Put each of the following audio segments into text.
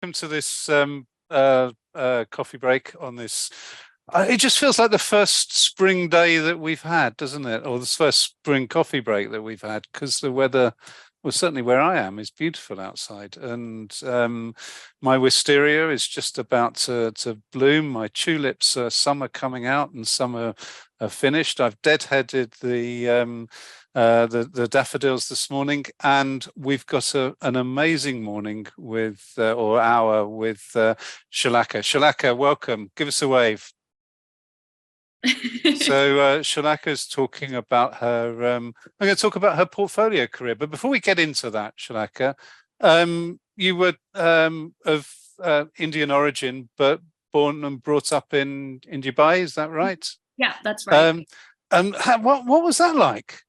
welcome to this coffee break on this. It just feels like the first spring day that we've had, doesn't it? Or the first spring coffee break that we've had, because the weather, well, certainly where I am, is beautiful outside, and my wisteria is just about to bloom. My tulips, some are coming out and some are finished. I've deadheaded the daffodils this morning, and we've got an amazing morning with or hour with Shalaka. Shalaka, welcome. Give us a wave. So Shalaka's talking about her. I'm going to talk about her portfolio career, but before we get into that, Shalaka, you were of Indian origin, but born and brought up in Dubai. Is that right? Yeah, that's right. What was that like?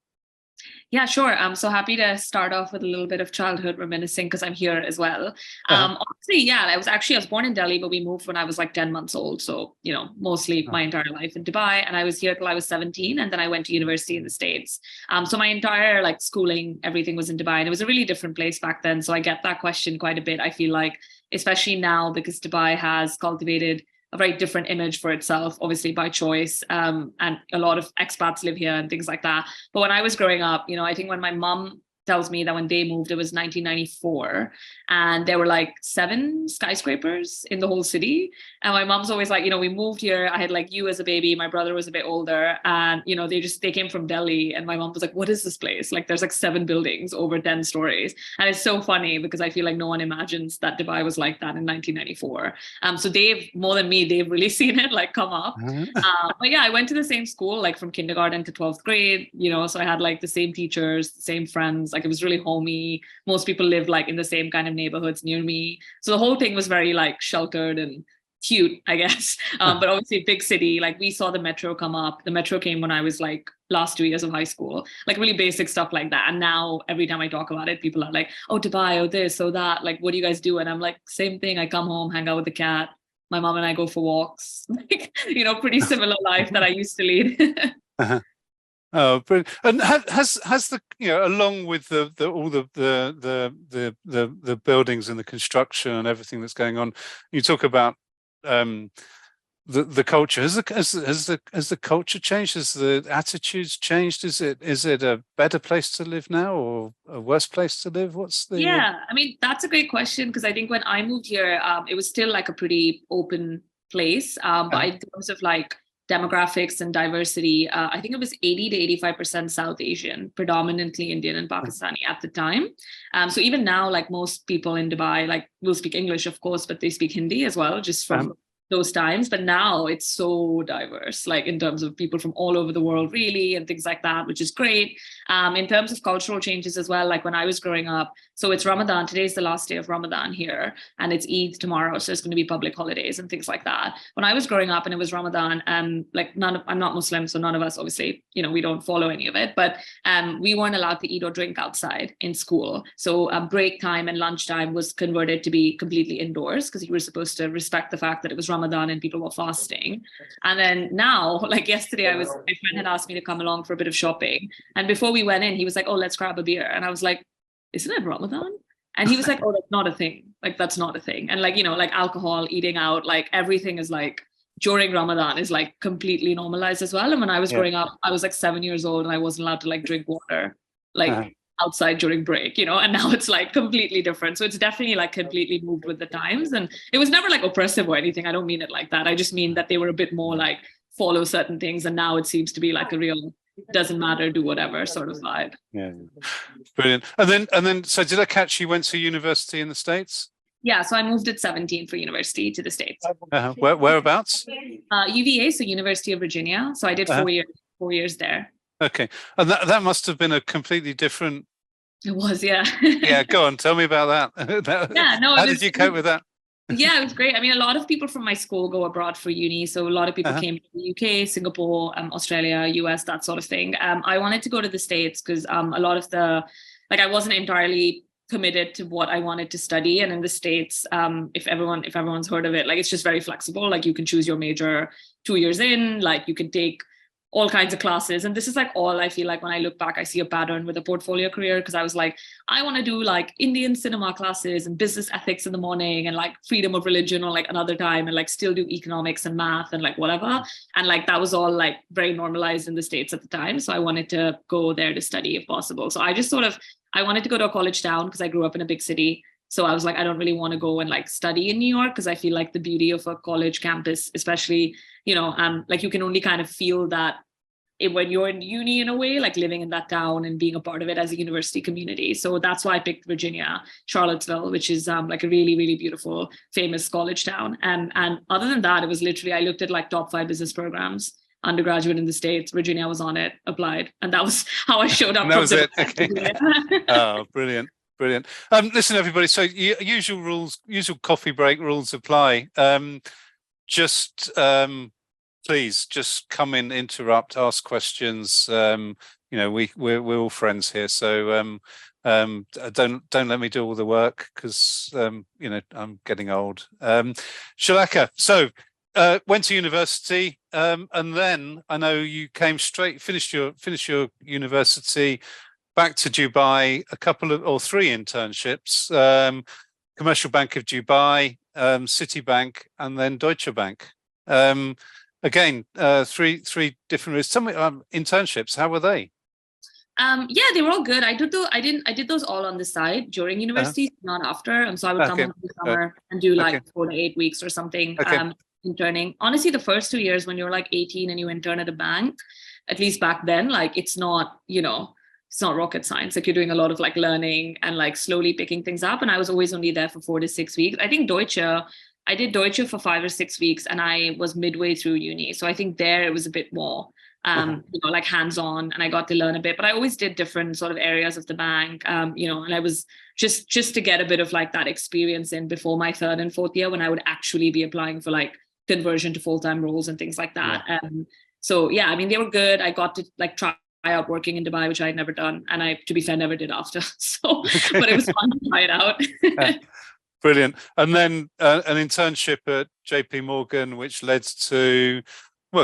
Yeah, sure. I'm so happy to start off with a little bit of childhood reminiscing because I'm here as well. Honestly, yeah, I was born in Delhi, but we moved when I was like 10 months old. So, mostly my entire life in Dubai. And I was here till I was 17. And then I went to university in the States. So my entire like schooling, everything was in Dubai. And it was a really different place back then. So I get that question quite a bit. I feel like, especially now, because Dubai has cultivated a very different image for itself, obviously by choice. And a lot of expats live here and things like that. But when I was growing up, I think when my mom tells me that when they moved, it was 1994, and there were like 7 skyscrapers in the whole city. And my mom's always like, we moved here. I had like you as a baby. My brother was a bit older, and they came from Delhi. And my mom was like, "What is this place? Like, there's like 7 buildings over 10 stories." And it's so funny because I feel like no one imagines that Dubai was like that in 1994. So they've more than me, they've really seen it like come up. But yeah, I went to the same school like from kindergarten to 12th grade. So I had like the same teachers, the same friends. Like it was really homey. Most people lived like in the same kind of neighborhoods near me. So the whole thing was very like sheltered and cute, I guess. But obviously big city, like we saw the metro come up. The metro came when I was like last 2 years of high school, like really basic stuff like that. And now every time I talk about it, people are like, "Oh, Dubai, oh this, oh that. Like, what do you guys do?" And I'm like, same thing. I come home, hang out with the cat. My mom and I go for walks. Like, pretty similar life that I used to lead. Oh, brilliant! And has the along with all the buildings and the construction and everything that's going on, you talk about the culture. Has the culture changed? Has the attitudes changed? Is it a better place to live now or a worse place to live? What's the Yeah, I mean, that's a great question, because I think when I moved here, it was still like a pretty open place, but in terms of like demographics and diversity, I think it was 80 to 85% South Asian, predominantly Indian and Pakistani at the time. So even now, like most people in Dubai, like will speak English, of course, but they speak Hindi as well, just from those times. But now it's so diverse, like in terms of people from all over the world, really, and things like that, which is great. In terms of cultural changes as well, like when I was growing up, so it's Ramadan. Today's the last day of Ramadan here, and it's Eid tomorrow. So it's going to be public holidays and things like that. When I was growing up and it was Ramadan, like I'm not Muslim, so none of us, obviously, we don't follow any of it, but we weren't allowed to eat or drink outside in school. So break time and lunchtime was converted to be completely indoors, because you were supposed to respect the fact that it was Ramadan and people were fasting. And then now, like yesterday, my friend had asked me to come along for a bit of shopping. And before we went in, he was like, "Oh, let's grab a beer." And I was like, "Isn't it Ramadan?" And he was like, "Oh, that's not a thing. Like, that's not a thing." And like, like alcohol, eating out, like everything is like during Ramadan is like completely normalized as well. And when I was growing up, I was like 7 years old and I wasn't allowed to like drink water, like outside during break, and now it's like completely different. So it's definitely like completely moved with the times. And it was never like oppressive or anything. I don't mean it like that. I just mean that they were a bit more like follow certain things. And now it seems to be like a real doesn't matter, do whatever sort of vibe. Yeah, brilliant. And then, so did I catch you went to university in the States? Yeah, so I moved at 17 for university to the States. Whereabouts? UVA, so University of Virginia. So I did 4 years there. Okay, and that must have been a completely different. It was, yeah. Yeah, go on, tell me about that. Yeah, no. How did you cope with that? Yeah, it was great. I mean, a lot of people from my school go abroad for uni. So a lot of people came to the UK, Singapore, Australia, US, that sort of thing. I wanted to go to the States because a lot of I wasn't entirely committed to what I wanted to study. And in the States, if everyone's heard of it, like it's just very flexible. Like you can choose your major 2 years in, like you can take all kinds of classes. And this is like all I feel like when I look back, I see a pattern with a portfolio career, because I was like, I want to do like Indian cinema classes and business ethics in the morning and like freedom of religion or like another time, and like still do economics and math and like whatever. And like that was all like very normalized in the States at the time. So I wanted to go there to study if possible. So I just sort of, I wanted to go to a college town because I grew up in a big city. So I was like, I don't really want to go and like study in New York, because I feel like the beauty of a college campus, especially, like you can only kind of feel that when you're in uni in a way, like living in that town and being a part of it as a university community. So that's why I picked Virginia, Charlottesville, which is like a really, really beautiful, famous college town. And other than that, it was literally, I looked at like top 5 business programs, undergraduate in the States. Virginia was on it, applied. And that was how I showed up. That was it. Okay. Oh, brilliant. Brilliant. Listen, everybody. So usual coffee break rules apply. Please just come in, interrupt, ask questions. We're all friends here. So don't let me do all the work, because I'm getting old. Shalaka, so went to university, and then I know you came straight, finished your university, back to Dubai, a couple of or 3 internships, Commercial Bank of Dubai, Citibank, and then Deutsche Bank. Again, 3 different routes. Some internships, how were they? Yeah, they were all good. I did those all on the side during university, not after. So I would come home in the summer and do like 4 to 8 weeks or something, interning. Honestly, the first 2 years when you're like 18 and you intern at a bank, at least back then, like it's not, it's not rocket science. Like you're doing a lot of like learning and like slowly picking things up. And I was always only there for 4 to 6 weeks. I think I did Deutsche for 5 or 6 weeks, and I was midway through uni. So I think there it was a bit more, like hands-on, and I got to learn a bit, but I always did different sort of areas of the bank, and I was just to get a bit of like that experience in before my 3rd and 4th year, when I would actually be applying for like conversion to full-time roles and things like that. Yeah. So yeah, I mean, they were good. I got to like try out working in Dubai, which I had never done. And I, to be fair, never did after. So, but it was fun to try it out. Brilliant. And then an internship at JP Morgan, which led to,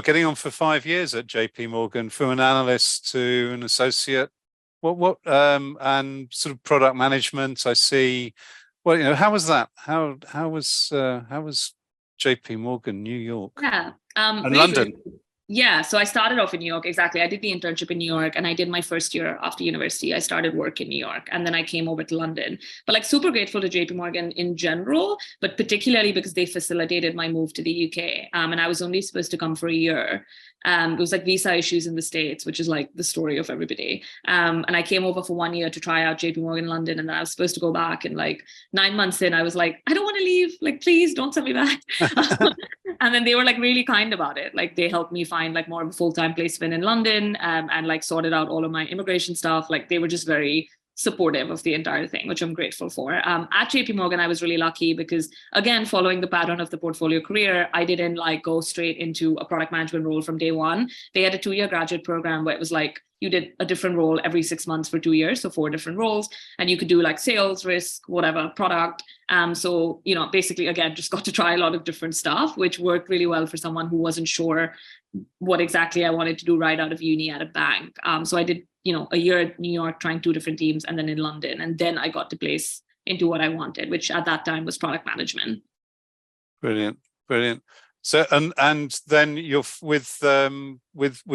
getting on for 5 years at JP Morgan, from an analyst to an associate. And sort of product management, I see. Well, how was that? How was JP Morgan, New York? Yeah. And really London. Good. Yeah, so I started off in New York, exactly. I did the internship in New York, and I did my first year after university. I started work in New York, and then I came over to London. But like super grateful to JP Morgan in general, but particularly because they facilitated my move to the UK. And I was only supposed to come for a year. It was like visa issues in the States, which is like the story of everybody. And I came over for 1 year to try out JP Morgan London, and then I was supposed to go back. And like 9 months in, I was like, I don't want to leave. Like, please don't send me back. And then they were like really kind about it. Like they helped me find like more of a full-time placement in London, and like sorted out all of my immigration stuff. Like they were just very supportive of the entire thing, which I'm grateful for. At JP Morgan, I was really lucky because, again, following the pattern of the portfolio career, I didn't like go straight into a product management role from day one. They had a 2-year graduate program where it was like you did a different role every 6 months for 2 years, so 4 different roles, and you could do like sales, risk, whatever, product. So, basically, again, just got to try a lot of different stuff, which worked really well for someone who wasn't sure what exactly I wanted to do right out of uni at a bank. So I did, a year at New York trying 2 different teams, and then in London. And then I got to place into what I wanted, which at that time was product management. Brilliant. So, and then you're with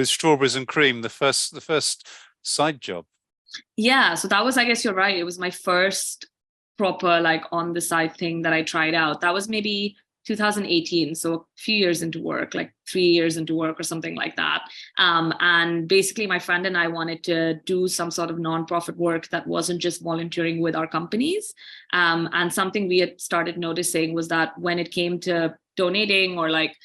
Strawberries and Cream, the first side job. Yeah. So that was, I guess you're right. It was my first proper like on the side thing that I tried out. That was maybe 2018, so a few years into work, like 3 years into work or something like that. And basically my friend and I wanted to do some sort of nonprofit work that wasn't just volunteering with our companies. And something we had started noticing was that when it came to donating or like,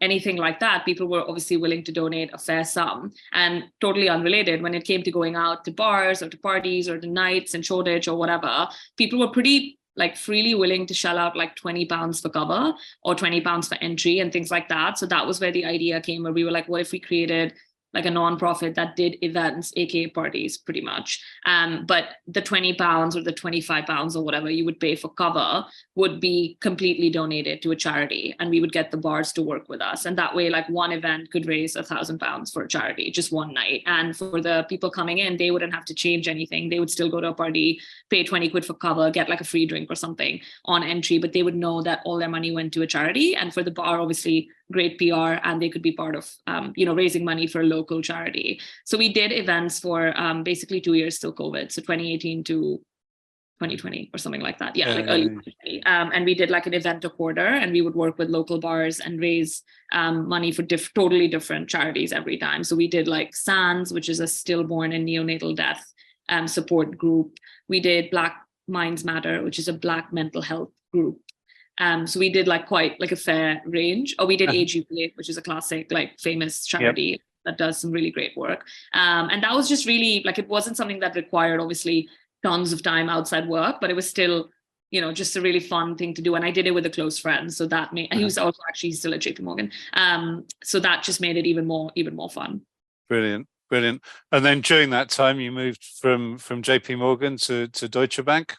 anything like that, people were obviously willing to donate a fair sum. And totally unrelated, when it came to going out to bars or to parties or to nights in Shoreditch or whatever, people were pretty like freely willing to shell out like £20 for cover or £20 for entry and things like that. So that was where the idea came, where we were like, what if we created like a non-profit that did events, aka parties, pretty much. But the £20 or the £25 or whatever you would pay for cover would be completely donated to a charity, and we would get the bars to work with us. And that way, like one event could raise £1,000 for a charity, just one night. And for the people coming in, they wouldn't have to change anything. They would still go to a party, pay 20 quid for cover, get like a free drink or something on entry, but they would know that all their money went to a charity. And for the bar, obviously, great PR, and they could be part of, raising money for a local charity. So we did events for basically 2 years till COVID. So 2018 to 2020 or something like that. Yeah, like early 2020. And we did like an event a quarter, and we would work with local bars and raise money for totally different charities every time. So we did like SANS, which is a stillborn and neonatal death support group. We did Black Minds Matter, which is a Black mental health group. So we did like quite like a fair range. Or we did AGPA, which is a classic, like famous charity that does some really great work. And that was just really like, it wasn't something that required obviously tons of time outside work, but it was still, just a really fun thing to do. And I did it with a close friend. So that made, he was also actually still at JP Morgan. So that just made it even more fun. Brilliant. And then during that time, you moved from JP Morgan to Deutsche Bank.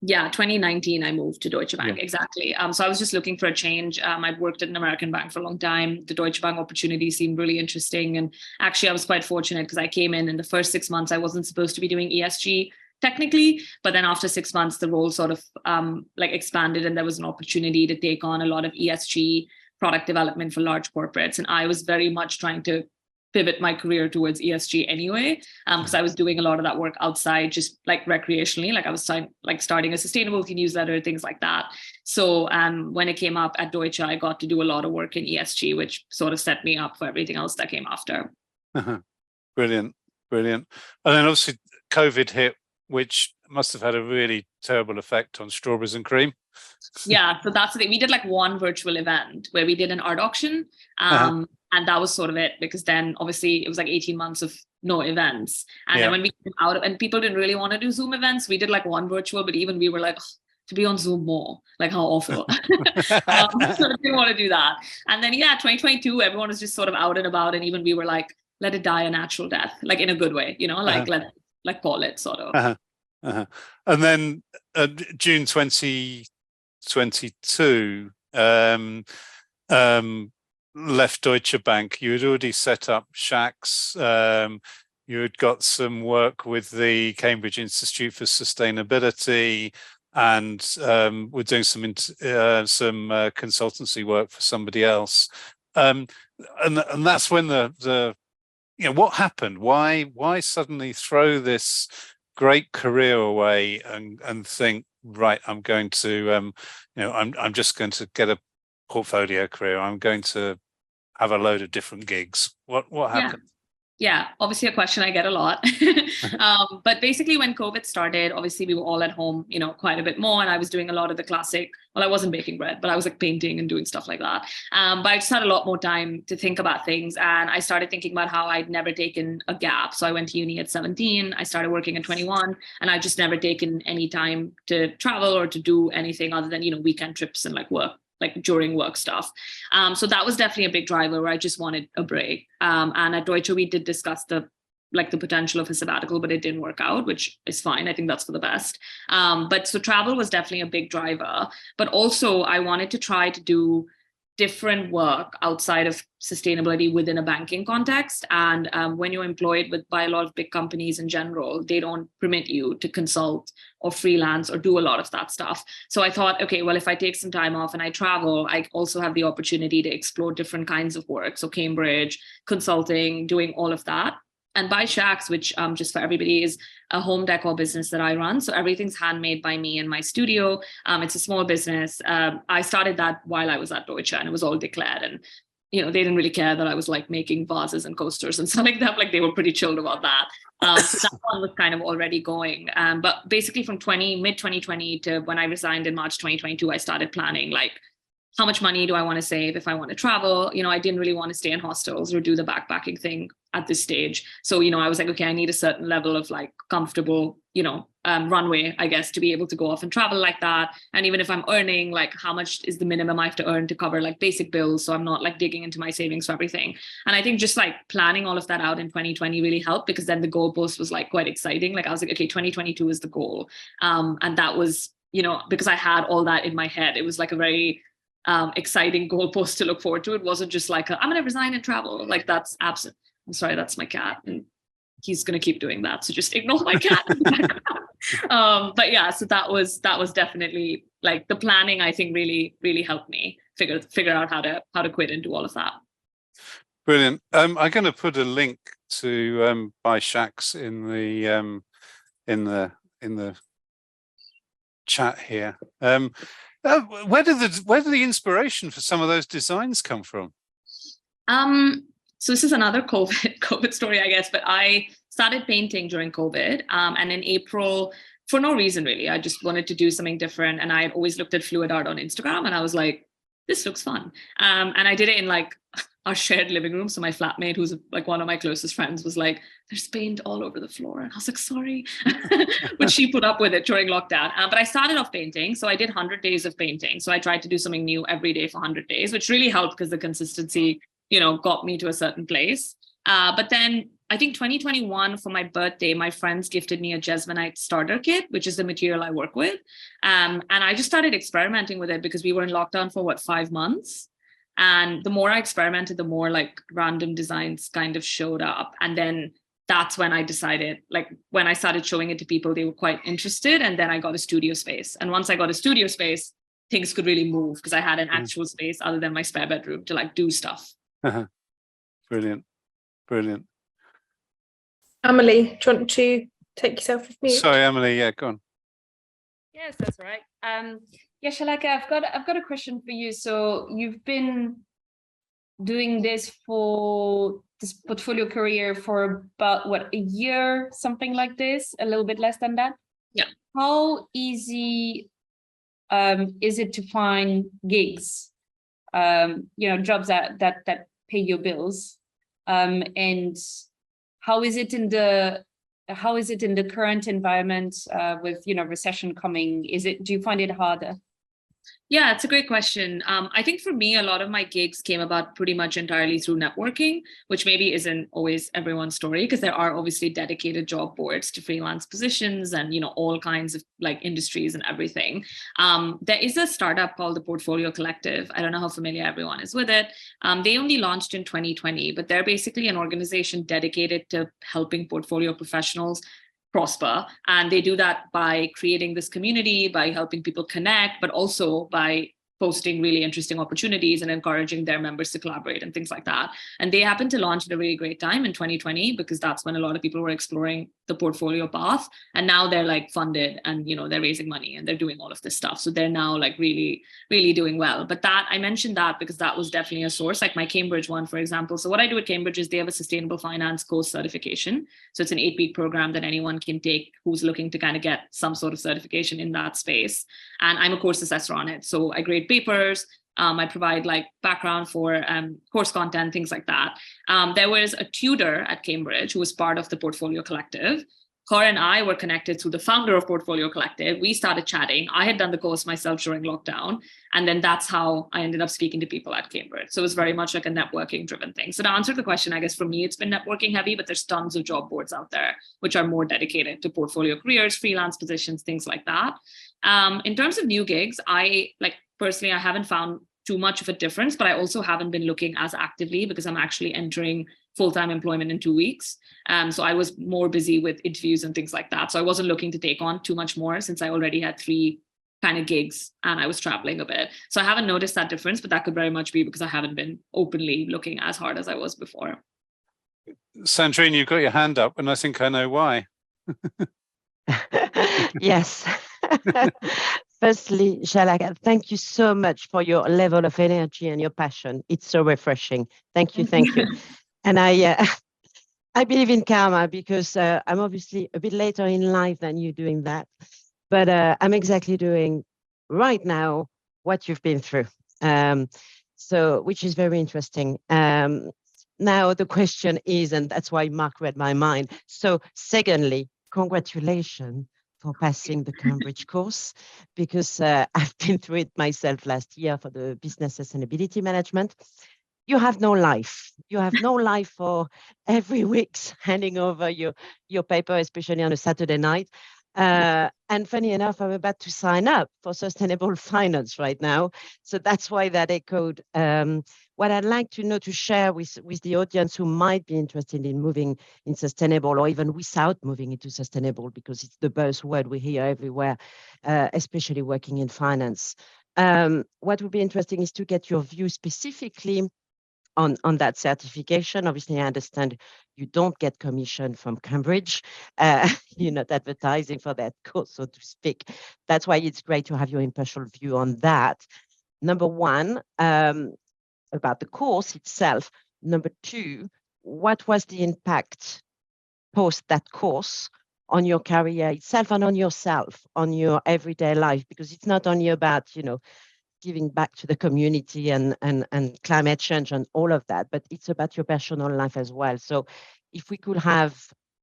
Yeah, 2019, I moved to Deutsche Bank. Exactly. So I was just looking for a change. I'd worked at an American bank for a long time. The Deutsche Bank opportunity seemed really interesting. And actually, I was quite fortunate because I came in the first 6 months, I wasn't supposed to be doing ESG technically, but then after 6 months, the role sort of expanded, and there was an opportunity to take on a lot of ESG product development for large corporates. And I was very much trying to pivot my career towards ESG anyway, because I was doing a lot of that work outside, just like recreationally, like I was starting a sustainability newsletter, things like that. So when it came up at Deutsche, I got to do a lot of work in ESG, which sort of set me up for everything else that came after. Brilliant. And then obviously COVID hit, which must have had a really terrible effect on strawberries and cream. Yeah, so that's the thing. We did like one virtual event where we did an art auction. And that was sort of it, because then obviously it was like 18 months of no events. And then when we came out, and people didn't really want to do Zoom events, we did like one virtual, but even we were like, to be on Zoom more, like how awful. So I didn't want to do that. And then 2022, everyone was just sort of out and about. And even we were like, let it die a natural death, like in a good way, like call it sort of. And then June 2022, left Deutsche Bank. You had already set up Shacks. You had got some work with the Cambridge Institute for Sustainability, and were doing some consultancy work for somebody else. And that's when the what happened? Why suddenly throw this great career away and think, right, I'm going to I'm just going to get a portfolio career. I'm going to have a load of different gigs. What happened? Yeah, obviously a question I get a lot. But basically when COVID started, obviously we were all at home, quite a bit more. And I was doing a lot of the classic, well, I wasn't baking bread, but I was like painting and doing stuff like that. But I just had a lot more time to think about things. And I started thinking about how I'd never taken a gap. So I went to uni at 17, I started working at 21, and I just never taken any time to travel or to do anything other than, weekend trips and like work, like during work stuff. So that was definitely a big driver where I just wanted a break. And at Deutsche, we did discuss the potential of a sabbatical, but it didn't work out, which is fine. I think that's for the best. But so travel was definitely a big driver, but also I wanted to try to do different work outside of sustainability within a banking context. And when you're employed by a lot of big companies in general, they don't permit you to consult or freelance or do a lot of that stuff. So I thought, okay, well, if I take some time off and I travel, I also have the opportunity to explore different kinds of work. So Cambridge, consulting, doing all of that. And By Shacks, which just for everybody is a home decor business that I run. So everything's handmade by me in my studio. It's a small business. I started that while I was at Deutsche, and it was all declared. And, they didn't really care that I was like making vases and coasters and stuff like that. Like they were pretty chilled about that. So that one was kind of already going. But basically from mid 2020 to when I resigned in March 2022, I started planning like, how much money do I want to save if I want to travel? I didn't really want to stay in hostels or do the backpacking thing at this stage. So, I was like, okay, I need a certain level of like comfortable, runway, I guess, to be able to go off and travel like that. And even if I'm earning, like how much is the minimum I have to earn to cover like basic bills, so I'm not like digging into my savings for everything. And I think just like planning all of that out in 2020 really helped, because then the goalpost was like quite exciting. Like I was like, okay, 2022 is the goal. And that was, you know, because I had all that in my head, it was like a very exciting goalpost to look forward to. It wasn't just like I'm going to resign and travel. Like that's absent. I'm sorry, that's my cat, and he's going to keep doing that, so just ignore my cat in the background. But yeah, so that was definitely like the planning, I think really helped me figure out how to quit and do all of that. Brilliant. I'm going to put a link to buy Shacks in the chat here. Where did the inspiration for some of those designs come from? So this is another COVID story, I guess, but I started painting during COVID. And in April, for no reason really, I just wanted to do something different. And I had always looked at fluid art on Instagram, and I was like, this looks fun. And I did it in like our shared living room. So my flatmate, who's like one of my closest friends, was like, there's paint all over the floor. And I was like, sorry. But she put up with it during lockdown. But I started off painting. So I did 100 days of painting. So I tried to do something new every day for 100 days, which really helped because the consistency, you know, got me to a certain place. But then I think 2021 for my birthday, my friends gifted me a Jesmonite starter kit, which is the material I work with. And I just started experimenting with it because we were in lockdown for 5 months. And the more I experimented, the more like random designs kind of showed up. And then that's when I decided, like when I started showing it to people, they were quite interested. And then I got a studio space. And once I got a studio space, things could really move because I had an actual space other than my spare bedroom to like do stuff. Brilliant. Emily, do you want to take yourself off mute? Sorry, Emily. Yeah, go on. Yes, that's right. Yeah, Shalaka, I've got a question for you. So you've been doing this portfolio career for about a year, something like this, a little bit less than that. Yeah. How easy is it to find gigs? Jobs that pay your bills, and how is it in the current environment with recession coming? Do you find it harder? Yeah, it's a great question. I think for me, a lot of my gigs came about pretty much entirely through networking, which maybe isn't always everyone's story, because there are obviously dedicated job boards to freelance positions and, all kinds of like industries and everything. There is a startup called the Portfolio Collective. I don't know how familiar everyone is with it. They only launched in 2020, but they're basically an organization dedicated to helping portfolio professionals prosper. And they do that by creating this community, by helping people connect, but also by posting really interesting opportunities and encouraging their members to collaborate and things like that. And they happened to launch at a really great time in 2020, because that's when a lot of people were exploring the portfolio path. And now they're like funded and, they're raising money and they're doing all of this stuff. So they're now like really, really doing well. But that, I mentioned that because that was definitely a source, like my Cambridge one, for example. So what I do at Cambridge is they have a sustainable finance course certification. So it's an 8-week program that anyone can take who's looking to kind of get some sort of certification in that space. And I'm a course assessor on it. So I grade papers. I provide like background for course content, things like that. There was a tutor at Cambridge who was part of the Portfolio Collective. Her and I were connected through the founder of Portfolio Collective. We started chatting. I had done the course myself during lockdown. And then that's how I ended up speaking to people at Cambridge. So it was very much like a networking driven thing. So to answer the question, I guess for me, it's been networking heavy, but there's tons of job boards out there, which are more dedicated to portfolio careers, freelance positions, things like that. In terms of new gigs, personally, I haven't found too much of a difference, but I also haven't been looking as actively because I'm actually entering full-time employment in 2 weeks. So I was more busy with interviews and things like that. So I wasn't looking to take on too much more since I already had 3 kind of gigs and I was traveling a bit. So I haven't noticed that difference, but that could very much be because I haven't been openly looking as hard as I was before. Sandrine, you've got your hand up and I think I know why. Yes. Firstly, Shalaka, thank you so much for your level of energy and your passion. It's so refreshing. Thank you. And I believe in karma because I'm obviously a bit later in life than you doing that, but I'm exactly doing right now what you've been through. So, which is very interesting. Now the question is, and that's why Mark read my mind. So, secondly, congratulations for passing the Cambridge course, because I've been through it myself last year for the business sustainability management. You have no life. You have no life for every week handing over your paper, especially on a Saturday night. And funny enough, I'm about to sign up for sustainable finance right now. So that's why that echoed what I'd like to know, to share with the audience who might be interested in moving in sustainable, or even without moving into sustainable, because it's the buzzword we hear everywhere, especially working in finance. What would be interesting is to get your view specifically on that certification. Obviously, I understand you don't get commission from Cambridge. You're not advertising for that course, so to speak. That's why it's great to have your impartial view on that. Number one, about the course itself. Number two, what was the impact post that course on your career itself and on yourself, on your everyday life? Because it's not only about, giving back to the community and climate change and all of that, but it's about your personal life as well. So if we could have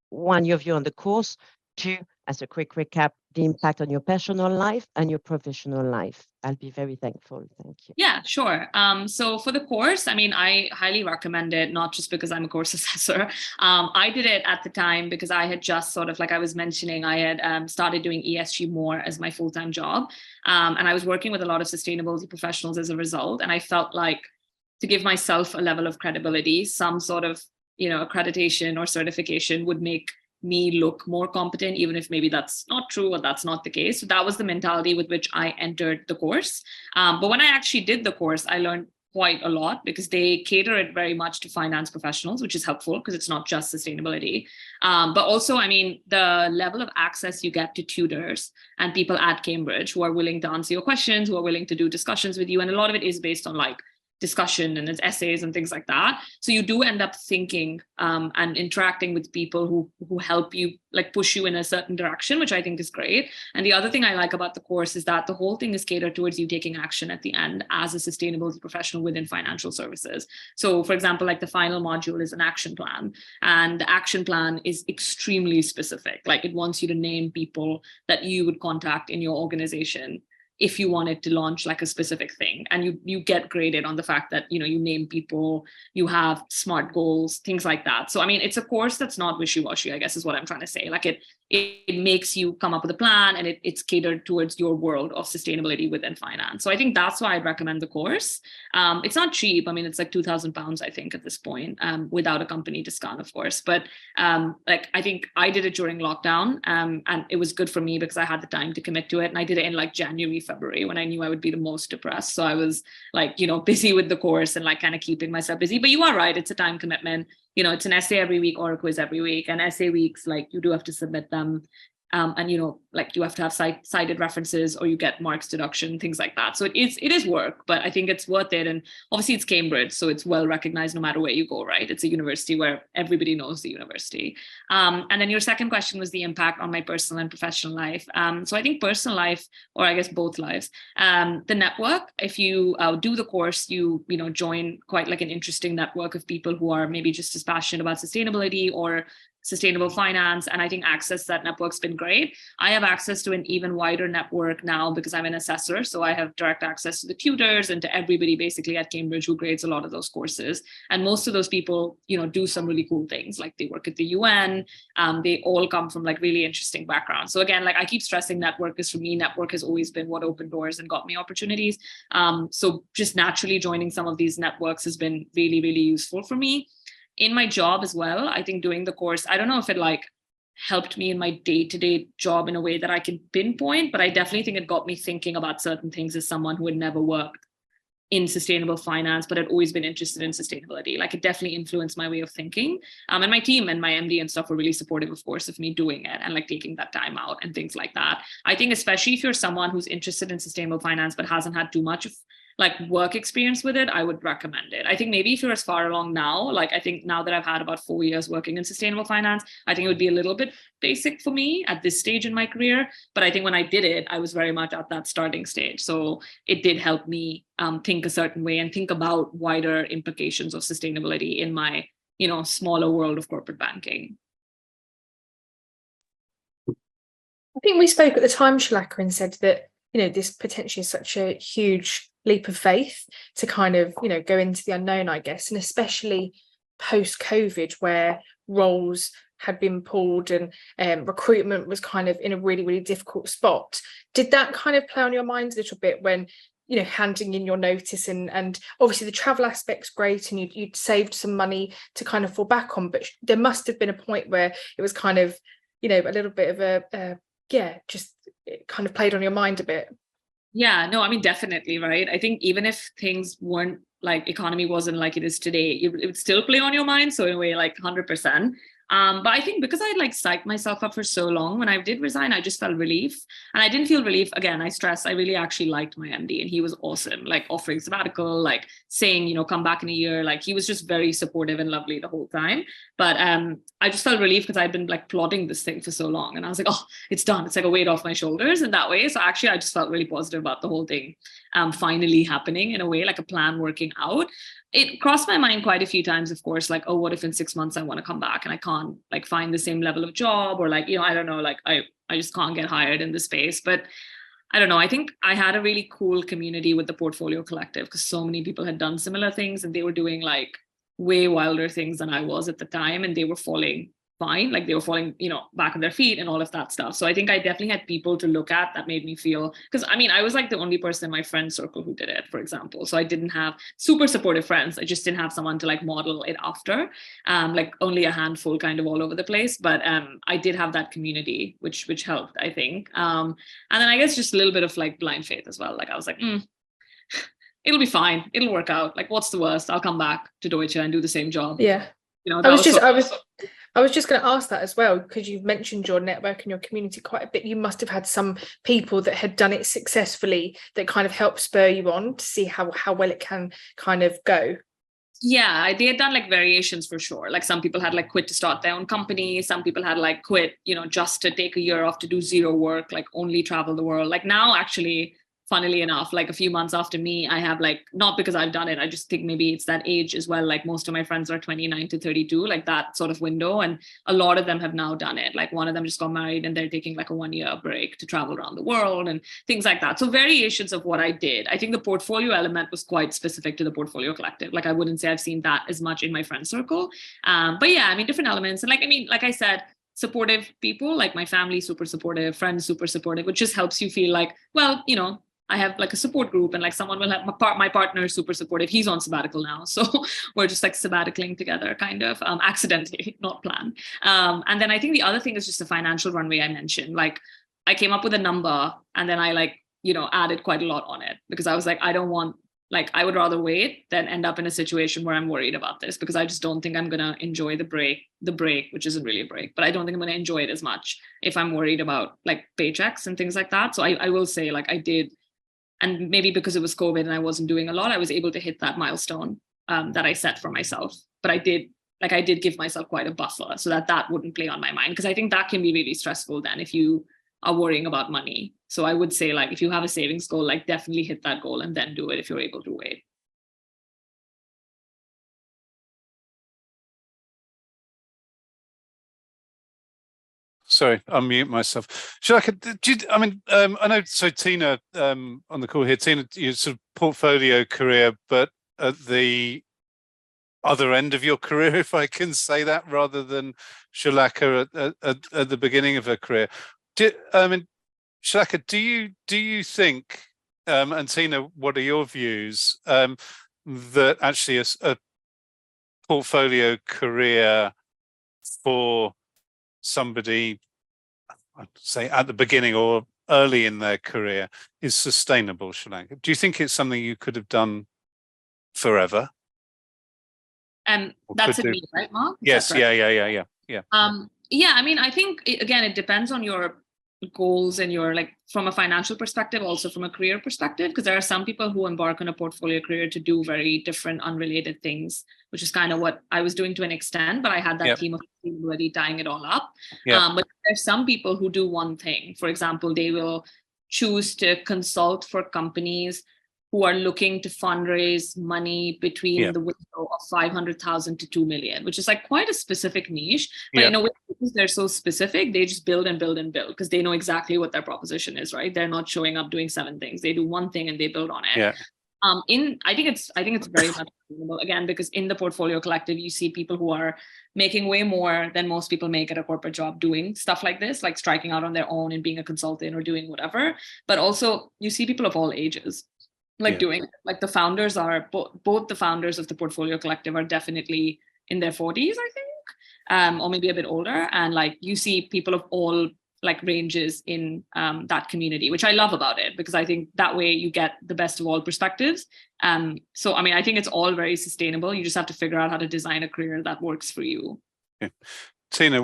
one, your view on the course, two, as a quick recap, the impact on your personal life and your professional life, I'll be very thankful. Thank you. Yeah, sure. So for the course, I mean, I highly recommend it, not just because I'm a course assessor. I did it at the time because I had just sort of, like I was mentioning, I had started doing ESG more as my full-time job. And I was working with a lot of sustainability professionals as a result. And I felt like, to give myself a level of credibility, some sort of, accreditation or certification would make me look more competent, even if maybe that's not true or that's not the case. So that was the mentality with which I entered the course. But when I actually did the course, I learned quite a lot, because they cater it very much to finance professionals, which is helpful because it's not just sustainability. But also, I mean, the level of access you get to tutors and people at Cambridge who are willing to answer your questions, who are willing to do discussions with you. And a lot of it is based on like discussion and it's essays and things like that. So you do end up thinking and interacting with people who help you, like push you in a certain direction, which I think is great. And the other thing I like about the course is that the whole thing is catered towards you taking action at the end as a sustainability professional within financial services. So for example, like the final module is an action plan, and the action plan is extremely specific. Like it wants you to name people that you would contact in your organization if you wanted to launch like a specific thing, and you get graded on the fact that, you name people, you have SMART goals, things like that. So, I mean, it's a course that's not wishy-washy, I guess is what I'm trying to say. Like it makes you come up with a plan, and it's catered towards your world of sustainability within finance. So I think that's why I'd recommend the course. It's not cheap. I mean, it's like £2,000, I think, at this point, without a company discount, of course. But like, I think I did it during lockdown, and it was good for me because I had the time to commit to it. And I did it in like January, February, when I knew I would be the most depressed. So I was like, busy with the course and like kind of keeping myself busy. But you are right, it's a time commitment. It's an essay every week or a quiz every week, and essay weeks, like you do have to submit them. And like you have to have cited references, or you get marks deduction, things like that. So it is work, but I think it's worth it. And obviously it's Cambridge, so it's well recognized no matter where you go, right? It's a university where everybody knows the university. And then your second question was the impact on my personal and professional life. So I think personal life, or I guess both lives, the network, if you do the course, you join quite like an interesting network of people who are maybe just as passionate about sustainability or sustainable finance. And I think access to that network's been great. I have access to an even wider network now because I'm an assessor. So I have direct access to the tutors and to everybody basically at Cambridge who grades a lot of those courses. And most of those people, do some really cool things. Like they work at the UN. They all come from like really interesting backgrounds. So again, like I keep stressing network, because for me, network has always been what opened doors and got me opportunities. So just naturally joining some of these networks has been really, really useful for me. In my job as well, I think doing the course, I don't know if it like helped me in my day-to-day job in a way that I can pinpoint, but I definitely think it got me thinking about certain things as someone who had never worked in sustainable finance, but had always been interested in sustainability. Like it definitely influenced my way of thinking. And my team and my MD and stuff were really supportive, of course, of me doing it and like taking that time out and things like that. I think especially if you're someone who's interested in sustainable finance, but hasn't had too much of like work experience with it, I would recommend it. I think maybe if you're as far along now, like I think now that I've had about 4 years working in sustainable finance, I think it would be a little bit basic for me at this stage in my career. But I think when I did it, I was very much at that starting stage. So it did help me think a certain way and think about wider implications of sustainability in my, smaller world of corporate banking. I think we spoke at the time, Shalaka, and said that, this potentially is such a huge leap of faith to kind of, go into the unknown, I guess, and especially post-COVID, where roles had been pulled and recruitment was kind of in a really, really difficult spot. Did that kind of play on your mind a little bit when, handing in your notice, and obviously the travel aspect's great and you'd saved some money to kind of fall back on, but there must have been a point where it was kind of, a little bit of just it kind of played on your mind a bit. Yeah, no, I mean, definitely, right? I think even if things weren't like economy wasn't like it is today, it would still play on your mind. So in a way, like 100%. But I think because I like psyched myself up for so long, when I did resign, I just felt relief. And I didn't feel relief. Again, I stress, I really actually liked my MD and he was awesome, like offering sabbatical, like saying, come back in a year. Like he was just very supportive and lovely the whole time. But I just felt relief because I'd been like plotting this thing for so long. And I was like, oh, it's done. It's like a weight off my shoulders in that way. So actually, I just felt really positive about the whole thing finally happening in a way, like a plan working out. It crossed my mind quite a few times, of course, like, oh, what if in 6 months I want to come back and I can't like find the same level of job, or like, I don't know, like I just can't get hired in this space. But I don't know, I think I had a really cool community with the Portfolio Collective because so many people had done similar things and they were doing like way wilder things than I was at the time, and they were falling fine, like they were falling, back on their feet and all of that stuff. So I think I definitely had people to look at that made me feel, because I mean, I was like the only person in my friend circle who did it, for example. So I didn't have super supportive friends. I just didn't have someone to like model it after, like only a handful kind of all over the place. But I did have that community, which helped, I think. And then I guess just a little bit of like blind faith as well. Like I was like, it'll be fine. It'll work out. Like, what's the worst? I'll come back to Deutsche and do the same job. Yeah. I was just going to ask that as well, because you've mentioned your network and your community quite a bit. You must have had some people that had done it successfully that kind of helped spur you on to see how well it can kind of go. Yeah, they had done like variations for sure. Like some people had like quit to start their own company. Some people had like quit, just to take a year off to do zero work, like only travel the world. Like now, actually, funnily enough, like a few months after me, I have like, not because I've done it, I just think maybe it's that age as well. Like most of my friends are 29 to 32, like that sort of window. And a lot of them have now done it. Like one of them just got married and they're taking like a 1-year break to travel around the world and things like that. So variations of what I did. I think the portfolio element was quite specific to the Portfolio Collective. Like I wouldn't say I've seen that as much in my friend circle. But yeah, I mean, different elements. And like I said, supportive people, like my family, super supportive, friends, super supportive, which just helps you feel like, well, I have like a support group, and like someone will have my partner is super supportive. He's on sabbatical now. So we're just like sabbaticaling together kind of accidentally, not planned. And then I think the other thing is just the financial runway I mentioned. Like I came up with a number and then I like, added quite a lot on it because I was like, I would rather wait than end up in a situation where I'm worried about this, because I just don't think I'm going to enjoy the break, which isn't really a break, but I don't think I'm going to enjoy it as much if I'm worried about like paychecks and things like that. So I will say like I did. And maybe because it was COVID and I wasn't doing a lot, I was able to hit that milestone that I set for myself. But I did give myself quite a buffer so that wouldn't play on my mind, because I think that can be really stressful then if you are worrying about money. So I would say like if you have a savings goal, like definitely hit that goal and then do it if you're able to wait. Sorry, unmute myself. Shalaka, I know, so Tina, on the call here, Tina, your sort of portfolio career, but at the other end of your career, if I can say that, rather than Shalaka at the beginning of her career. Shalaka, do you think, and Tina, what are your views, that actually a portfolio career for somebody, I'd say at the beginning or early in their career, is sustainable, Shalaka? Do you think it's something you could have done forever? And that's it, right, Mark? Yes, yeah. Yeah, I mean, I think again, it depends on your goals and your like from a financial perspective, also from a career perspective, because there are some people who embark on a portfolio career to do very different unrelated things, which is kind of what I was doing to an extent, but I had that team of people already tying it all up. But there's some people who do one thing. For example, they will choose to consult for companies who are looking to fundraise money between the window of 500,000 to 2 million, which is like quite a specific niche. But in a way, because they're so specific, they just build and build and build because they know exactly what their proposition is, right? They're not showing up doing 7 things. They do one thing and they build on it. I think it's very much sustainable, again, because in the portfolio collective, you see people who are making way more than most people make at a corporate job doing stuff like this, like striking out on their own and being a consultant or doing whatever. But also you see people of all ages like doing it. Like the founders are both the founders of the portfolio collective are definitely in their 40s, I think, or maybe a bit older. And like you see people of all like ranges in that community, which I love about it, because I think that way you get the best of all perspectives. So, I mean, I think it's all very sustainable. You just have to figure out how to design a career that works for you. Okay. Tina,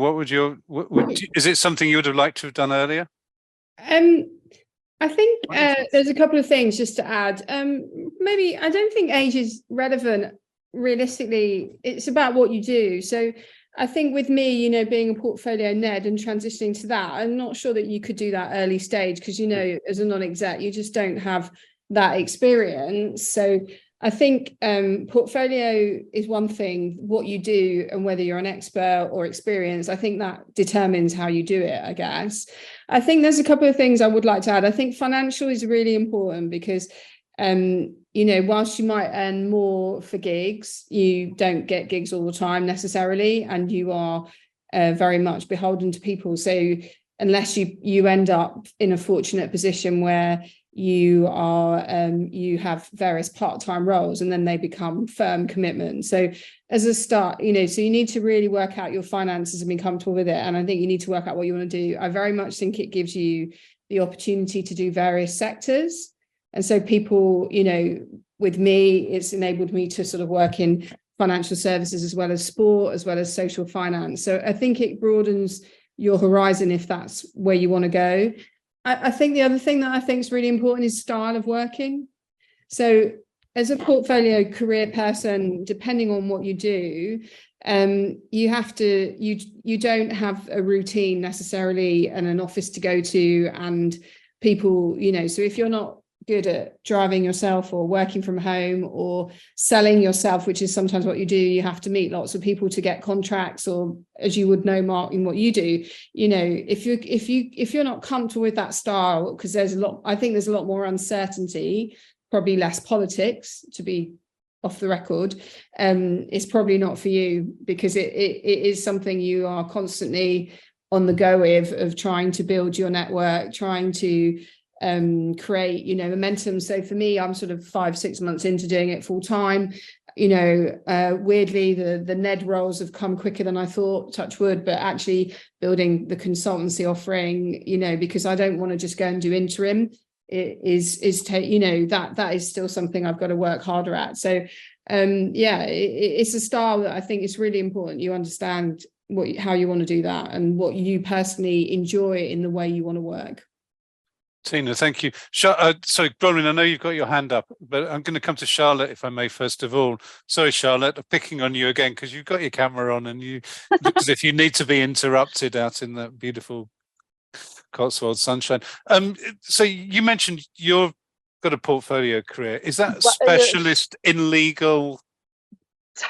is it something you would have liked to have done earlier? I think there's a couple of things just to add. Maybe I don't think age is relevant realistically. It's about what you do. So I think with me, you know, being a portfolio Ned and transitioning to that, I'm not sure that you could do that early stage because, you know, as a non-exec, you just don't have that experience. So I think portfolio is one thing, what you do and whether you're an expert or experienced, I think that determines how you do it, I guess. I think there's a couple of things I would like to add. I think financial is really important because you know, whilst you might earn more for gigs, you don't get gigs all the time necessarily, and you are very much beholden to people. So unless you end up in a fortunate position where you have various part-time roles and then they become firm commitments. So as a start, you know, so you need to really work out your finances and be comfortable with it. And I think you need to work out what you want to do. I very much think it gives you the opportunity to do various sectors. And so people, you know, with me, it's enabled me to sort of work in financial services as well as sport, as well as social finance. So I think it broadens your horizon if that's where you want to go. I think the other thing that I think is really important is style of working. So as a portfolio career person, depending on what you do, you have to, you don't have a routine necessarily and an office to go to and people, you know, so if you're not good at driving yourself or working from home or selling yourself, which is sometimes what you do, you have to meet lots of people to get contracts, or as you would know, Mark, in what you do, you know, if you're not comfortable with that style, because I think there's a lot more uncertainty, probably less politics, to be off the record, it's probably not for you, because it is something you are constantly on the go with, of trying to build your network, trying to create, you know, momentum. So for me, I'm sort of 5-6 months into doing it full time. You know, weirdly, the Ned roles have come quicker than I thought, touch wood, but actually building the consultancy offering, you know, because I don't want to just go and do interim. It is you know, that is still something I've got to work harder at. So yeah, it's a style that I think is really important. You understand how you want to do that and what you personally enjoy in the way you want to work. Tina, thank you. Sorry, Bronwyn, I know you've got your hand up, but I'm going to come to Charlotte, if I may, first of all. Sorry, Charlotte, I'm picking on you again because you've got your camera on and you look as if you need to be interrupted out in that beautiful Cotswold sunshine. So you mentioned you've got a portfolio career. Is that specialist in legal?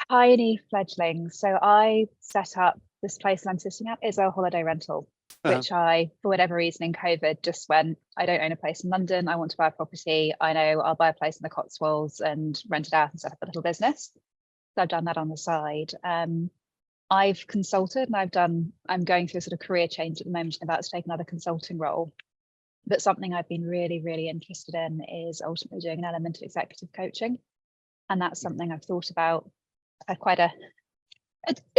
Tiny fledgling. So I set up this place I'm sitting at is a holiday rental, which I, for whatever reason in COVID, just went, I don't own a place in London. I want to buy a property. I know I'll buy a place in the Cotswolds and rent it out and set up a little business. So I've done that on the side. I've consulted and I'm going through a sort of career change at the moment. I'm about to take another consulting role. But something I've been really, really interested in is ultimately doing an element of executive coaching. And that's something I've thought about. I've had quite a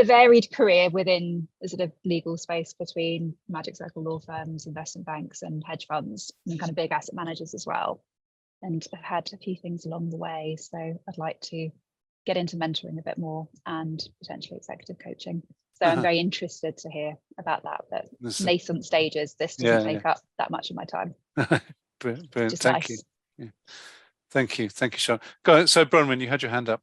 varied career within the sort of legal space between Magic Circle law firms, investment banks and hedge funds, and kind of big asset managers as well. And I've had a few things along the way. So I'd like to get into mentoring a bit more and potentially executive coaching. So I'm very interested to hear about that, but nascent stages, this doesn't take up that much of my time. Brilliant. Thank you. Yeah. Thank you, Sean. Go ahead. So Bronwyn, you had your hand up.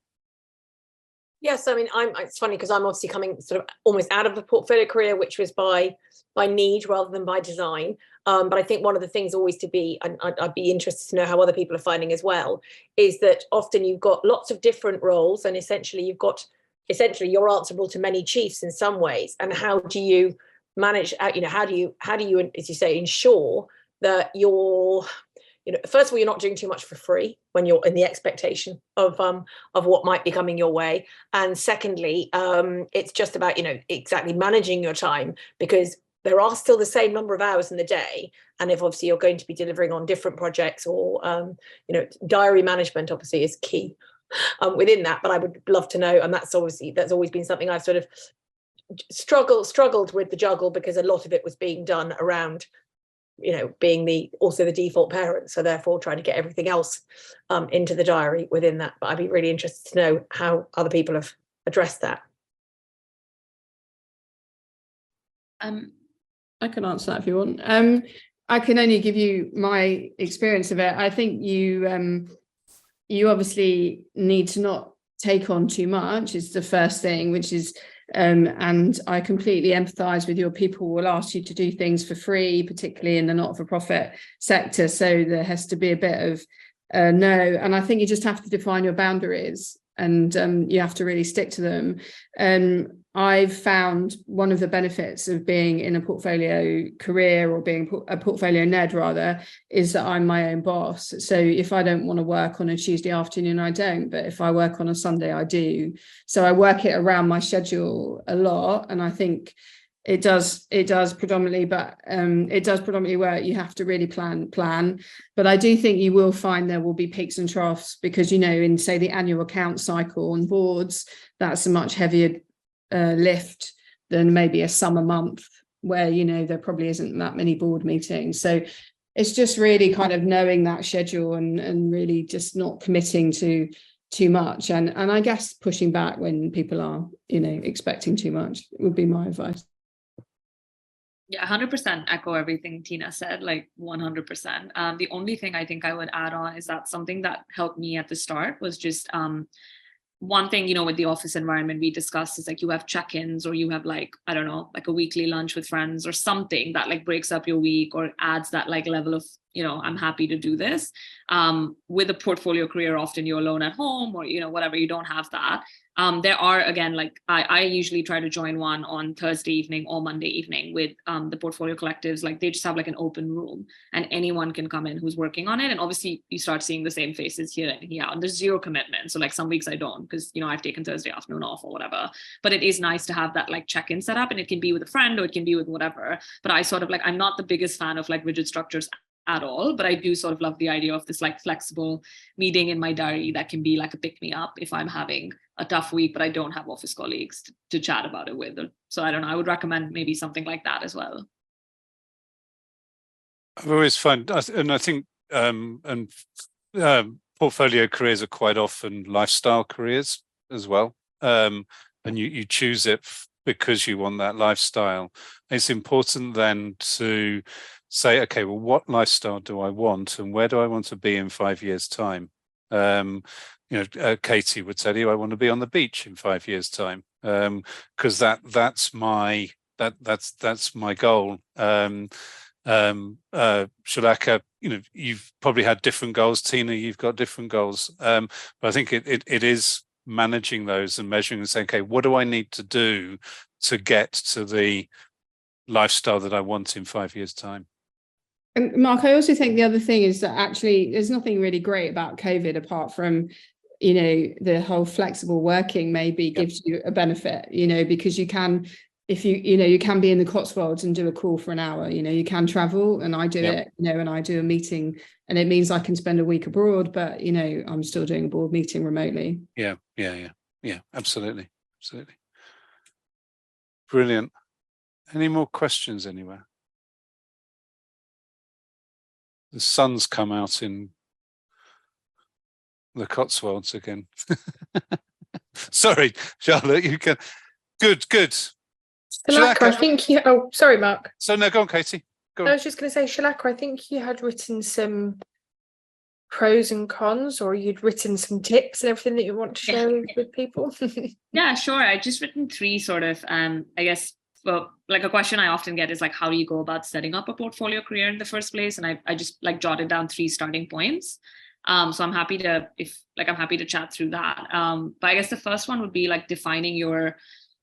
Yes, I mean, it's funny because I'm obviously coming sort of almost out of the portfolio career, which was by need rather than by design. But I think one of the things always to be, and I'd be interested to know how other people are finding as well, is that often you've got lots of different roles, and essentially you're answerable to many chiefs in some ways. And how do you manage? How do you, as you say, ensure that you're, first of all, you're not doing too much for free when you're in the expectation of what might be coming your way. And secondly, it's just about, exactly managing your time, because there are still the same number of hours in the day. And if obviously you're going to be delivering on different projects, or, diary management obviously is key within that. But I would love to know, and that's always been something I've sort of struggled with the juggle, because a lot of it was being done around being also the default parent, so therefore trying to get everything else into the diary within that. But I'd be really interested to know how other people have addressed that. I can answer that if you want. I can only give you my experience of it. I think you obviously need to not take on too much is the first thing, which is and I completely empathize with your people will ask you to do things for free, particularly in the not-for-profit sector. So there has to be a bit of no. And I think you just have to define your boundaries, and you have to really stick to them. I've found one of the benefits of being in a portfolio career, or being a portfolio NED rather, is that I'm my own boss. So if I don't want to work on a Tuesday afternoon, I don't. But if I work on a Sunday, I do. So I work it around my schedule a lot. And I think it does predominantly, but it does predominantly where you have to really plan. But I do think you will find there will be peaks and troughs, because, in say the annual account cycle on boards, that's a much heavier lift than maybe a summer month where there probably isn't that many board meetings. So it's just really kind of knowing that schedule and really just not committing to too much, and I guess pushing back when people are expecting too much would be my advice. Yeah, 100% echo everything Tina said, like 100%. The only thing I think I would add on is that something that helped me at the start was just one thing, with the office environment we discussed is like you have check-ins, or you have like, I don't know, like a weekly lunch with friends or something that like breaks up your week or adds that like level of, I'm happy to do this. With a portfolio career, often you're alone at home, or, whatever, you don't have that. There are, again, like I usually try to join one on Thursday evening or Monday evening with the portfolio collectives. Like they just have like an open room and anyone can come in who's working on it. And obviously you start seeing the same faces here and here, and there's zero commitment. So like some weeks I don't, because, I've taken Thursday afternoon off or whatever, but it is nice to have that like check-in set up, and it can be with a friend or it can be with whatever. But I sort of like, I'm not the biggest fan of like rigid structures at all, but I do sort of love the idea of this like flexible meeting in my diary that can be like a pick me up if I'm having a tough week, but I don't have office colleagues to chat about it with. So I don't know, I would recommend maybe something like that as well. I've always found, and I think, portfolio careers are quite often lifestyle careers as well. And you choose it because you want that lifestyle. It's important then to say, okay, well, what lifestyle do I want, and where do I want to be in 5 years' time? Katie would tell you, I want to be on the beach in 5 years' time, because that's my goal. Shalaka, you've probably had different goals. Tina, you've got different goals. But I think it is managing those and measuring and saying, okay, what do I need to do to get to the lifestyle that I want in 5 years' time? And Mark, I also think the other thing is that actually there's nothing really great about COVID apart from, the whole flexible working maybe gives you a benefit, because you can, if you can be in the Cotswolds and do a call for an hour, you can travel, and I do it, and I do a meeting, and it means I can spend a week abroad, but, I'm still doing a board meeting remotely. Yeah, absolutely. Brilliant. Any more questions anywhere? The sun's come out in the Cotswolds again. Sorry, Charlotte, you can. Good. Shalaka, I think you. Oh, sorry, Mark. So no, go on, Katie. Go on. I was just going to say, Shalaka, I think you had written some pros and cons, or you'd written some tips and everything that you want to share with people? Yeah, sure. I just written 3 sort of, I guess, well, like a question I often get is like, how do you go about setting up a portfolio career in the first place? And I just like jotted down 3 starting points. So I'm happy to chat through that. But I guess the first one would be like defining your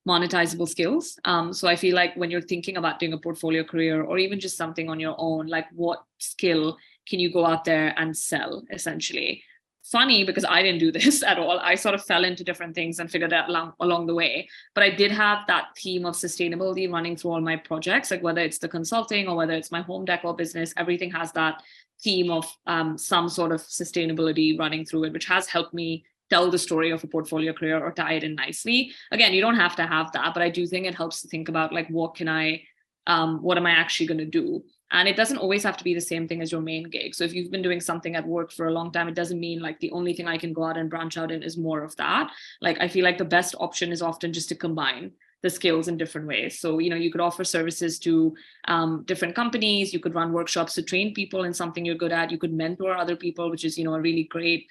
monetizable skills. So I feel like when you're thinking about doing a portfolio career or even just something on your own, like what skill can you go out there and sell essentially? Funny, because I didn't do this at all. I sort of fell into different things and figured that along the way. But I did have that theme of sustainability running through all my projects, like whether it's the consulting or whether it's my home decor business, everything has that theme of some sort of sustainability running through it, which has helped me tell the story of a portfolio career or tie it in nicely. Again, you don't have to have that, but I do think it helps to think about like, what am I actually going to do? And it doesn't always have to be the same thing as your main gig. So if you've been doing something at work for a long time, it doesn't mean like the only thing I can go out and branch out in is more of that. Like, I feel like the best option is often just to combine the skills in different ways. So, you could offer services to different companies. You could run workshops to train people in something you're good at. You could mentor other people, which is, a really great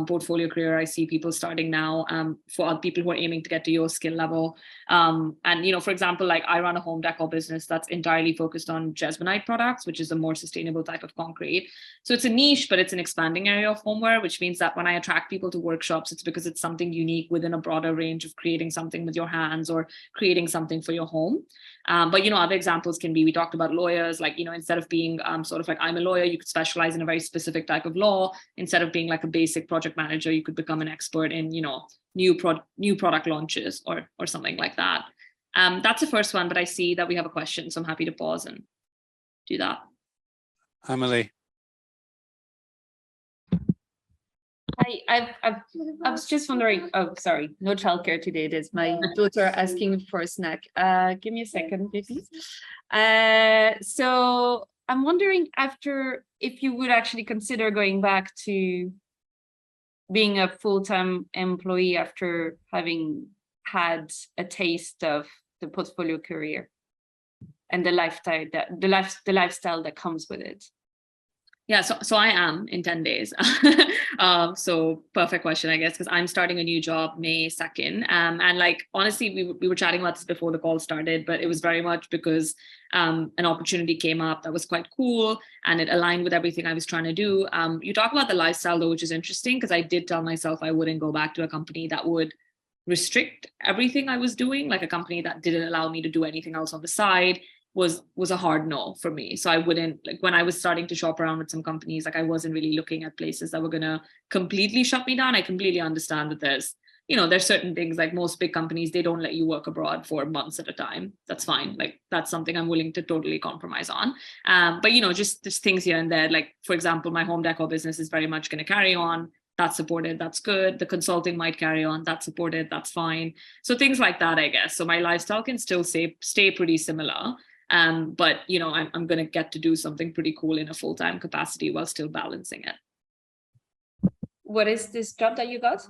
portfolio career. I see people starting now for people who are aiming to get to your skill level. And, for example, like I run a home decor business that's entirely focused on Jesmonite products, which is a more sustainable type of concrete. So it's a niche, but it's an expanding area of homeware, which means that when I attract people to workshops, it's because it's something unique within a broader range of creating something with your hands or creating something for your home. But, other examples can be, we talked about lawyers, like, instead of being sort of like, I'm a lawyer, you could specialize in a very specific type of law. Instead of being like a basic project manager, you could become an expert in, new product launches or something like that. That's the first one, but I see that we have a question, so I'm happy to pause and do that. Emily. I was just wondering. Oh, sorry, no childcare today. It is my daughter asking for a snack. Give me a second, please. So I'm wondering if you would actually consider going back to being a full-time employee after having had a taste of the portfolio career and the lifestyle that comes with it. Yeah, so I am in 10 days. So perfect question, I guess, because I'm starting a new job May 2nd. And like, honestly, we were chatting about this before the call started, but it was very much because an opportunity came up that was quite cool and it aligned with everything I was trying to do. You talk about the lifestyle though, which is interesting because I did tell myself I wouldn't go back to a company that would restrict everything I was doing, like a company that didn't allow me to do anything else on the side. Was a hard no for me. So I wouldn't, like when I was starting to shop around with some companies, like I wasn't really looking at places that were going to completely shut me down. I completely understand that there's certain things, like most big companies, they don't let you work abroad for months at a time. That's fine. Like that's something I'm willing to totally compromise on. But just things here and there, like for example, my home decor business is very much going to carry on. That's supported. That's good. The consulting might carry on. That's supported. That's fine. So things like that, I guess. So my lifestyle can still stay pretty similar. But I'm going to get to do something pretty cool in a full-time capacity while still balancing it. What is this job that you got?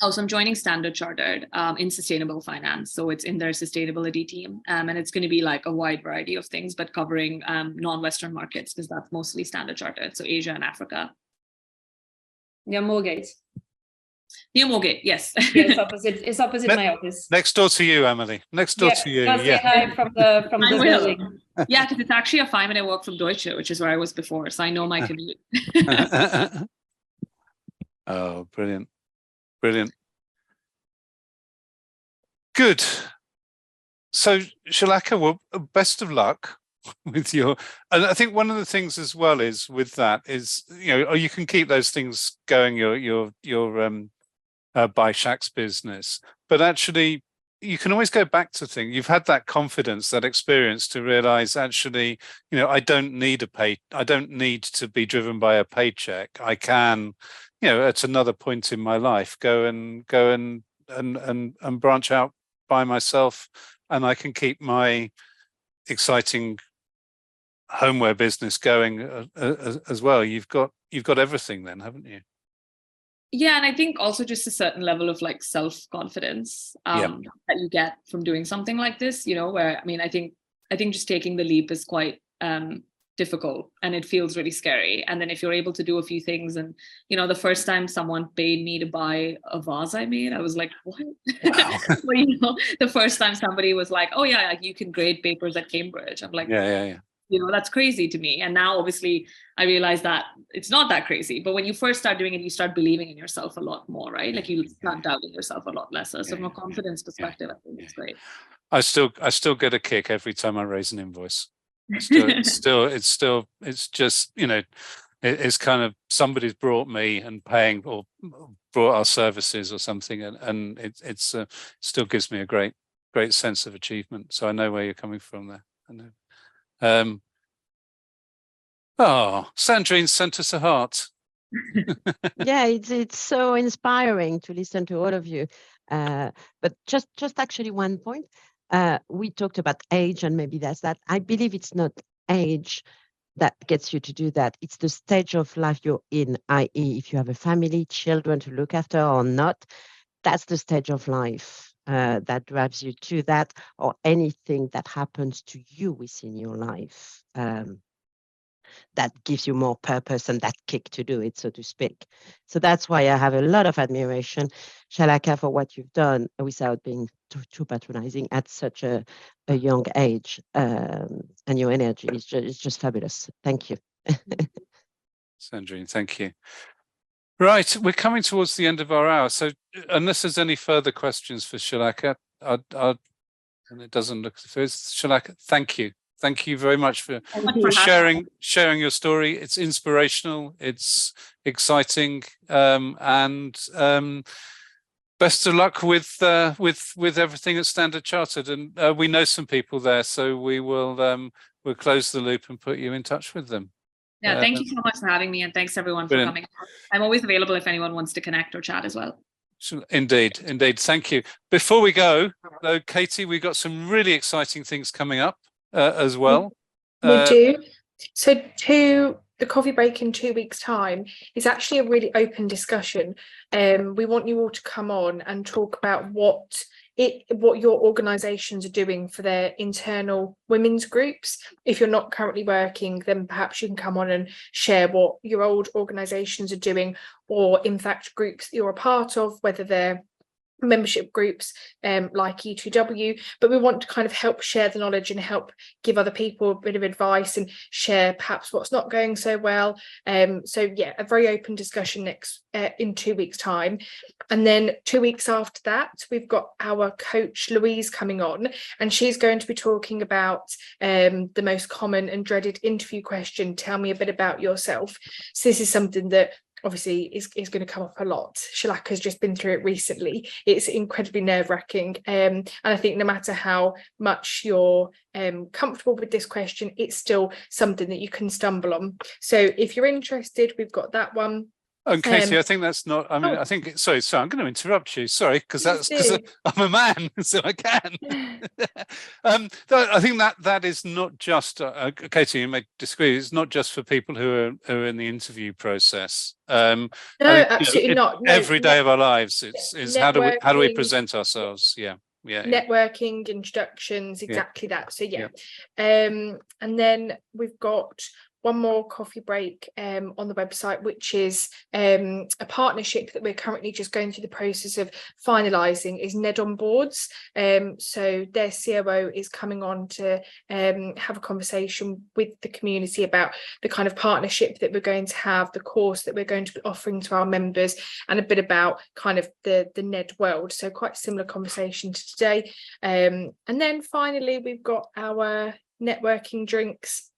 Oh, so I'm joining Standard Chartered in sustainable finance. So it's in their sustainability team. And it's going to be like a wide variety of things, but covering non-Western markets because that's mostly Standard Chartered. So Asia and Africa. Near Moorgate. Near Moorgate, yes. Yeah, it's opposite my office. Next door to you, Emily. Next door to you. Yeah. From the building. Yeah, because it's actually a 5-minute walk from Deutsche, which is where I was before. So I know my commute. Oh, brilliant. Brilliant. Good. So, Shalaka, well, best of luck with and I think one of the things as well is with that is, you can keep those things going, your by Shaq's business, but actually you can always go back to things. You've had that confidence, that experience to realize actually, I don't need to be driven by a paycheck. I can, at another point in my life, go and branch out by myself, and I can keep my exciting homeware business going as well. You've got everything then, haven't you? Yeah, and I think also just a certain level of like self-confidence that you get from doing something like this, where I think just taking the leap is quite difficult and it feels really scary. And then if you're able to do a few things, and the first time someone paid me to buy a vase I made, I was like, what? Wow. Well, the first time somebody was like, oh yeah, you can grade papers at Cambridge, I'm like, yeah. That's crazy to me. And now obviously I realize that it's not that crazy, but when you first start doing it, you start believing in yourself a lot more, right? Like you start doubting yourself a lot less. So from a confidence perspective, I think it's great. I still get a kick every time I raise an invoice. It's just, it's kind of somebody's brought me and paying or brought our services or something, and it still gives me a great sense of achievement. So I know where you're coming from there. I know. Sandrine sent us a heart. Yeah, it's so inspiring to listen to all of you. But just actually one point. We talked about age, and maybe that's that. I believe it's not age that gets you to do that. It's the stage of life you're in, i.e. if you have a family, children to look after or not, that's the stage of life that drives you to that, or anything that happens to you within your life. That gives you more purpose and that kick to do it, so to speak. So that's why I have a lot of admiration, Shalaka, for what you've done without being too patronizing at such a young age. And your energy is just fabulous. Thank you. Sandrine, thank you. Right, we're coming towards the end of our hour. So unless there's any further questions for Shalaka, and it doesn't look as if it's Shalaka, thank you. Thank you very much for sharing your story. It's inspirational, it's exciting, and best of luck with everything at Standard Chartered. And we know some people there, so we'll close the loop and put you in touch with them. Yeah, thank you so much for having me, and thanks everyone for coming. I'm always available if anyone wants to connect or chat as well. Indeed. Thank you. Before we go, though, Katie, we've got some really exciting things coming up as well. We do. So the coffee break in 2 weeks' time is actually a really open discussion. We want you all to come on and talk about what your organisations are doing for their internal women's groups. If you're not currently working, then perhaps you can come on and share what your old organisations are doing, or in fact groups that you're a part of, whether they're membership groups like E2W, but we want to kind of help share the knowledge and help give other people a bit of advice and share perhaps what's not going so well. So yeah, a very open discussion in 2 weeks' time. And then 2 weeks after that, we've got our coach Louise coming on, and she's going to be talking about the most common and dreaded interview question, tell me a bit about yourself. So this is something that obviously is going to come up a lot. Shalaka has just been through it recently. It's incredibly nerve-wracking, and I think no matter how much you're comfortable with this question, it's still something that you can stumble on. So if you're interested, we've got that one. And Katie, I think that's not, I mean, I think, sorry, I'm going to interrupt you, sorry, because I'm a man, so I can. I think that is not just, Katie, you may disagree, it's not just for people who are in the interview process. No, absolutely not. No, every day of our lives, it's how do we present ourselves? Yeah. Networking, introductions, exactly that. So and then we've got one more coffee break on the website, which is a partnership that we're currently just going through the process of finalising, is Ned on Boards. So their COO is coming on to have a conversation with the community about the kind of partnership that we're going to have, the course that we're going to be offering to our members, and a bit about kind of the Ned world. So quite a similar conversation to today. And then finally, we've got our networking drinks,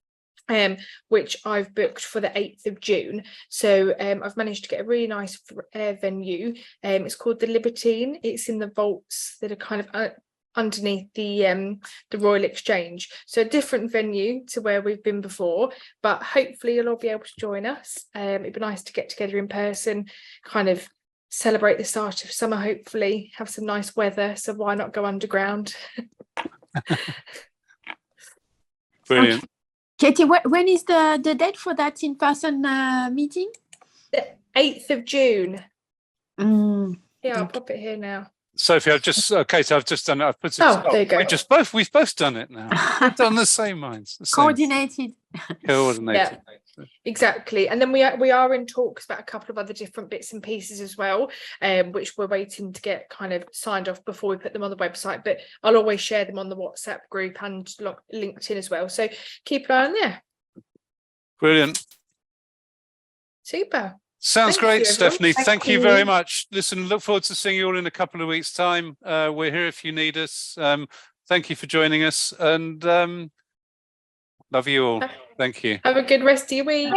which I've booked for the 8th of June. So I've managed to get a really nice venue. It's called the Libertine. It's in the vaults that are kind of underneath the Royal Exchange. So a different venue to where we've been before, but hopefully you'll all be able to join us. It'd be nice to get together in person, kind of celebrate the start of summer, hopefully have some nice weather. So why not go underground? Brilliant. Okay. Katie, when is the date for that in-person meeting? The 8th of June. Yeah, I'll pop it here now. Sophie, I've just Kate, I've just done it. I've put it. Oh, there you go. We've both done it now. We've done the same minds. Coordinated. Coordinated. Exactly. And then we are in talks about a couple of other different bits and pieces as well, which we're waiting to get kind of signed off before we put them on the website, but I'll always share them on the WhatsApp group and LinkedIn as well, so keep an eye on there. Brilliant. Super. Sounds great, Stephanie. Thank you very you. much. Listen, look forward to seeing you all in a couple of weeks' time. We're here if you need us. Thank you for joining us, and love you all. Thank you. Have a good rest of your week.